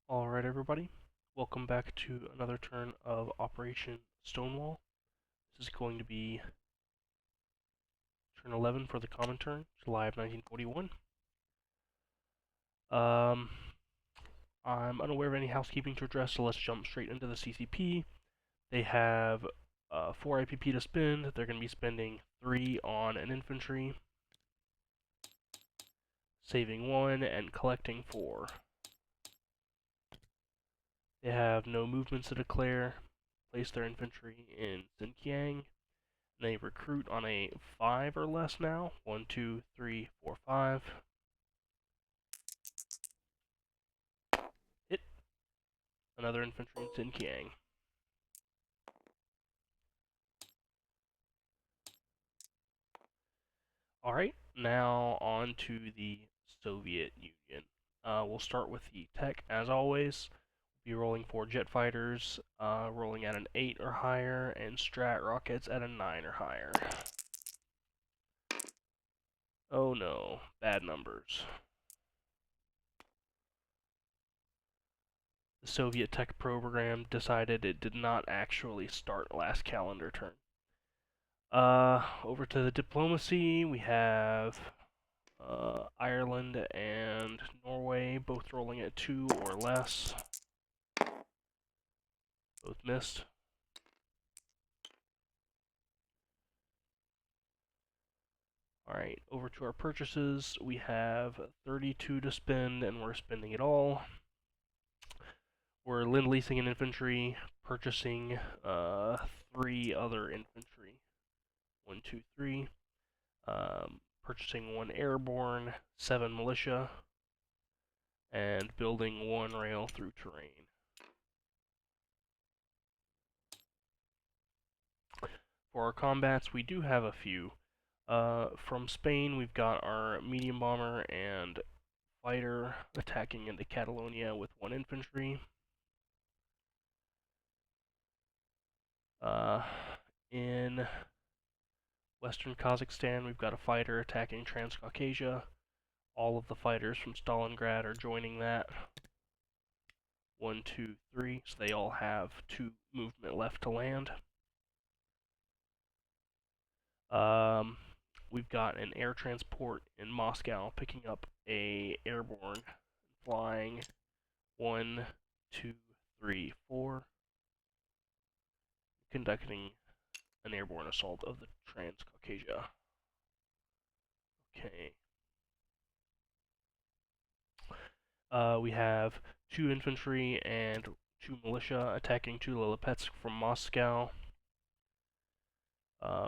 Alright everybody, welcome back to another turn of Operation Stonewall. This is going to be turn 11 for the Comintern, July of 1941. I'm unaware of any housekeeping to address, so let's jump straight into the CCP. They have 4 IPP to spend. They're going to be spending 3 on an infantry, saving 1, and collecting 4. They have no movements to declare. Place their infantry in Xinjiang. They recruit on a 5 or less now. 1, 2, 3, 4, 5. Hit. Another infantry in Xinjiang. Alright, now on to the Soviet Union. We'll start with the tech as always. We'll be rolling 4 jet fighters, rolling at an 8 or higher, and strat rockets at a 9 or higher. Oh no, bad numbers. The Soviet tech program decided it did not actually start last calendar turn. Over to the diplomacy, we have Ireland and Norway both rolling at 2 or less. Both missed. Alright, over to our purchases. We have 32 to spend, and we're spending it all. We're lend-leasing an infantry, purchasing 3 other infantry. 1, 2, 3. Purchasing 1 airborne, 7 militia, and building 1 rail through terrain. For our combats, we do have a few. From Spain, we've got our medium bomber and fighter attacking into Catalonia with 1 infantry. In Western Kazakhstan, we've got a fighter attacking Transcaucasia. All of the fighters from Stalingrad are joining that. 1, 2, 3, so they all have 2 movement left to land. We've got an air transport in Moscow picking up a airborne, flying 1, 2, 3, 4, conducting an airborne assault of the Transcaucasia. Okay. We have 2 infantry and 2 militia attacking 2 Lilipetsk from Moscow.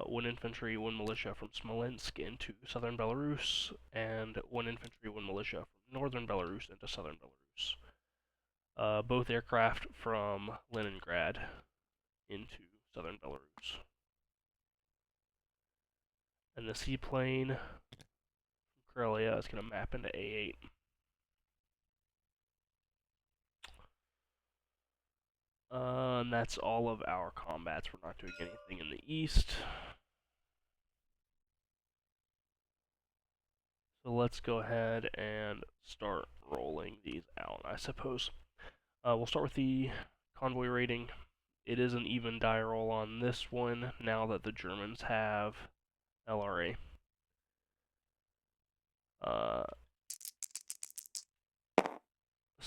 1 infantry, 1 militia from Smolensk into southern Belarus, and 1 infantry, 1 militia from northern Belarus into southern Belarus. Both aircraft from Leningrad into southern Belarus. And the seaplane from Karelia is going to map into A8. And that's all of our combats. We're not doing anything in the east. So let's go ahead and start rolling these out, I suppose. We'll start with the convoy rating. It is an even die roll on this one, now that the Germans have LRA. So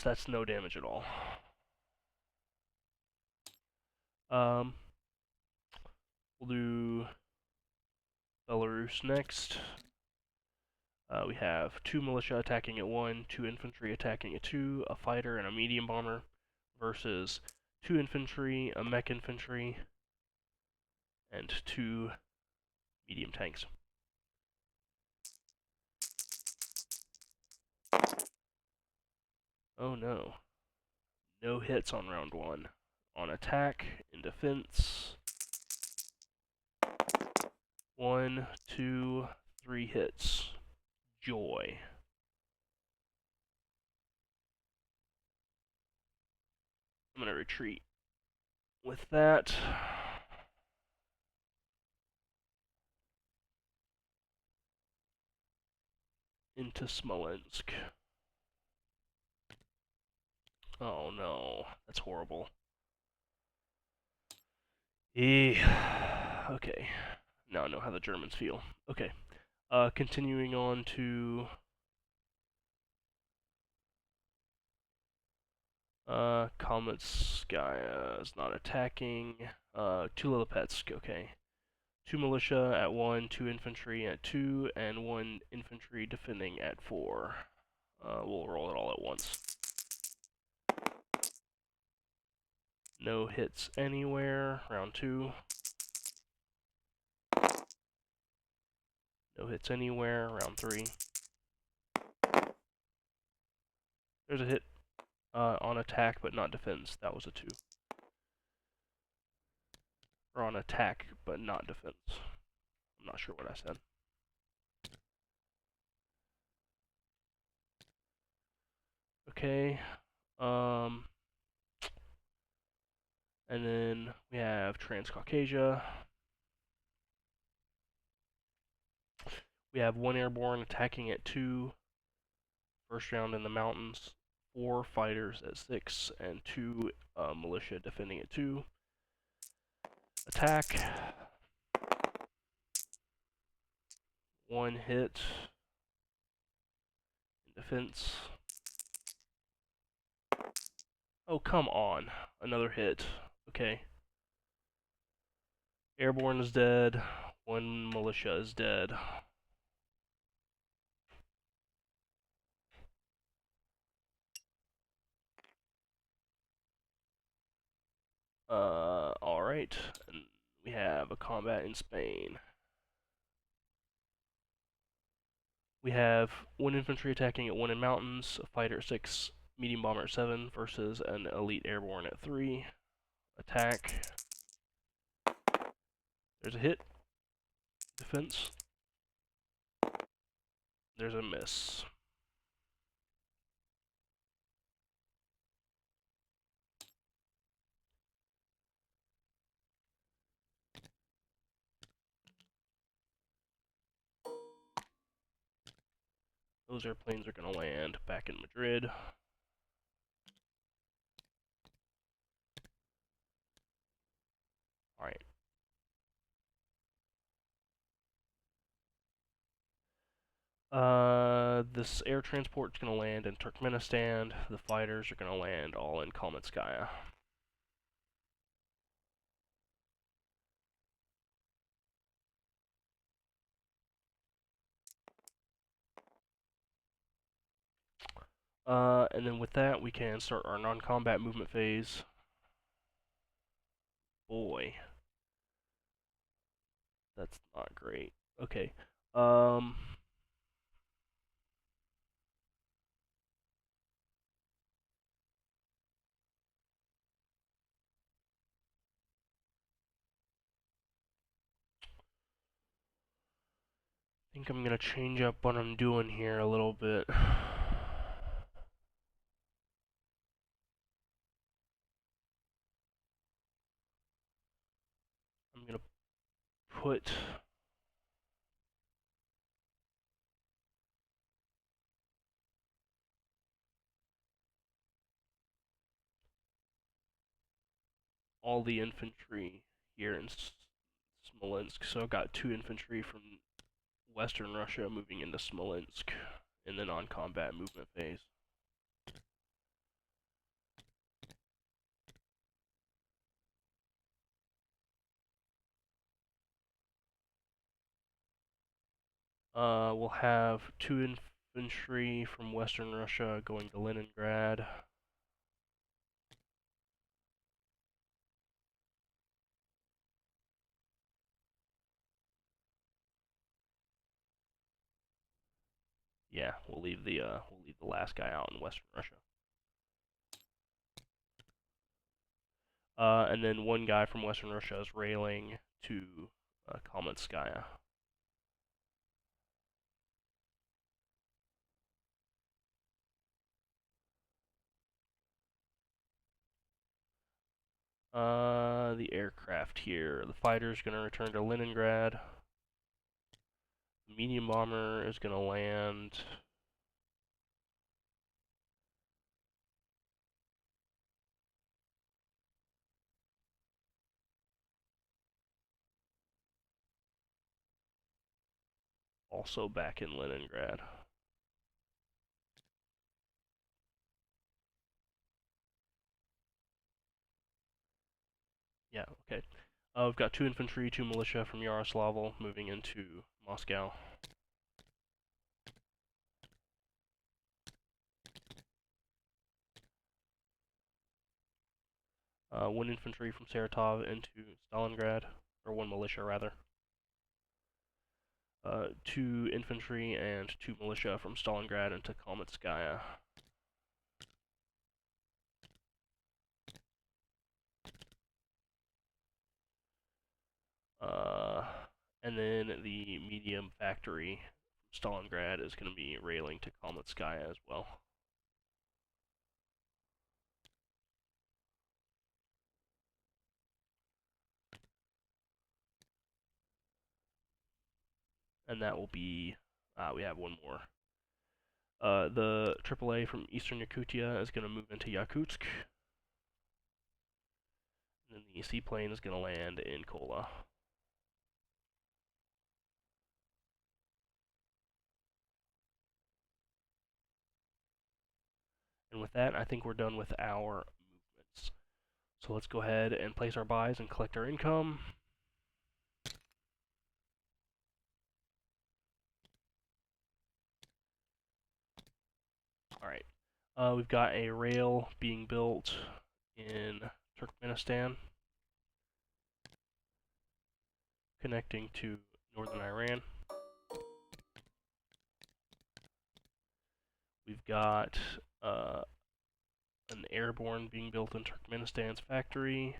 that's no damage at all. We'll do Belarus next. We have 2 militia attacking at 1, 2 infantry attacking at 2, a fighter and a medium bomber, versus 2 infantry, a mech infantry, and 2 medium tanks. Oh no. No hits on round 1. On attack, in defense. 1, 2, 3 hits. Joy. I'm gonna retreat. With that, into Smolensk. Oh no, that's horrible. Eh. Okay. Now I know how the Germans feel. Okay. Continuing on to Kometskaya is not attacking. Tulilepetsk, okay. 2 militia at 1, 2 infantry at 2, and 1 infantry defending at 4. We'll roll it all at once. No hits anywhere, round 2. No hits anywhere, round 3. There's a hit on attack but not defense, that was a 2. Or on attack but not defense. I'm not sure what I said. Okay, and then we have Transcaucasia. We have 1 airborne attacking at 2, first round in the mountains, 4 fighters at 6, and 2 militia defending at 2. Attack. 1 hit. Defense. Oh, come on. Another hit. Okay. Airborne is dead. 1 militia is dead. Alright. And we have a combat in Spain. We have 1 infantry attacking at 1 in mountains, a fighter at 6, medium bomber at 7, versus an elite airborne at 3. Attack. There's a hit. Defense. There's a miss. Those airplanes are going to land back in Madrid. Alright. This air transport is going to land in Turkmenistan. The fighters are going to land all in Kalmytskaya. And then with that, we can start our non-combat movement phase. Boy. That's not great. Okay. I think I'm gonna change up what I'm doing here a little bit. I'm gonna put all the infantry here in Smolensk. So I've got 2 infantry from Western Russia moving into Smolensk in the non-combat movement phase. We'll have 2 infantry from Western Russia going to Leningrad. Yeah, we'll leave the last guy out in Western Russia. And then 1 guy from Western Russia is railing to Kalmytskaya. The aircraft here. The fighter's gonna return to Leningrad. The medium bomber is gonna land also back in Leningrad. Yeah, okay. We've got 2 infantry, 2 militia from Yaroslavl moving into Moscow. One infantry from Saratov into Stalingrad, or 1 militia rather. 2 infantry and 2 militia from Stalingrad into Kometskaya. And then the medium factory from Stalingrad is going to be railing to Kometskaya as well. And that will be, we have one more. The AAA from Eastern Yakutia is going to move into Yakutsk. And then the seaplane is going to land in Kola. And with that, I think we're done with our movements. So let's go ahead and place our buys and collect our income. Alright, we've got a rail being built in Turkmenistan, connecting to northern Iran. We've got an airborne being built in Turkmenistan's factory,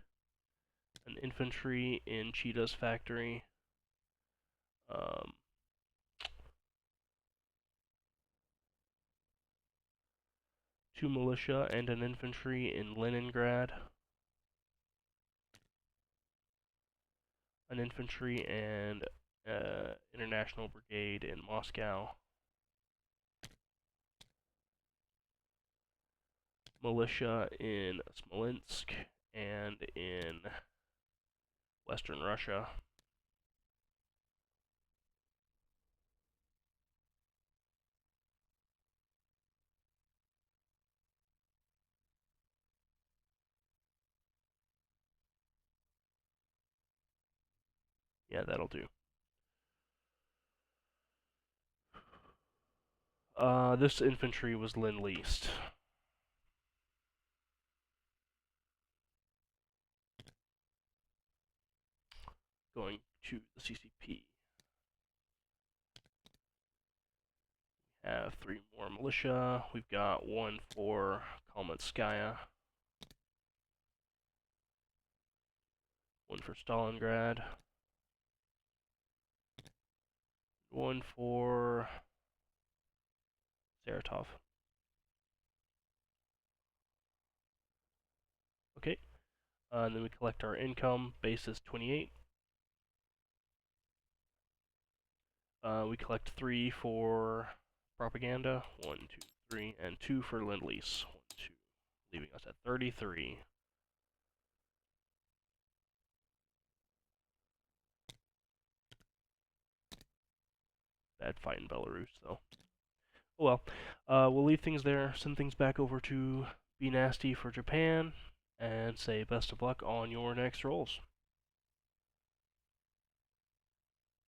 an infantry in Cheetah's factory, 2 militia and an infantry in Leningrad, an infantry and international brigade in Moscow, militia in Smolensk and in Western Russia. Yeah, that'll do. This infantry was Lend-Leased. Going to the CCP. We have 3 more militia. We've got 1 for Kalmanskaya, 1 for Stalingrad, 1 for Saratov. Okay, and then we collect our income. Base is 28. We collect 3 for propaganda, 1, 2, 3, and 2 for Lend-Lease, 1, 2, leaving us at 33. Bad fight in Belarus, though. Oh well, we'll leave things there, send things back over to Be Nasty for Japan, and say best of luck on your next rolls.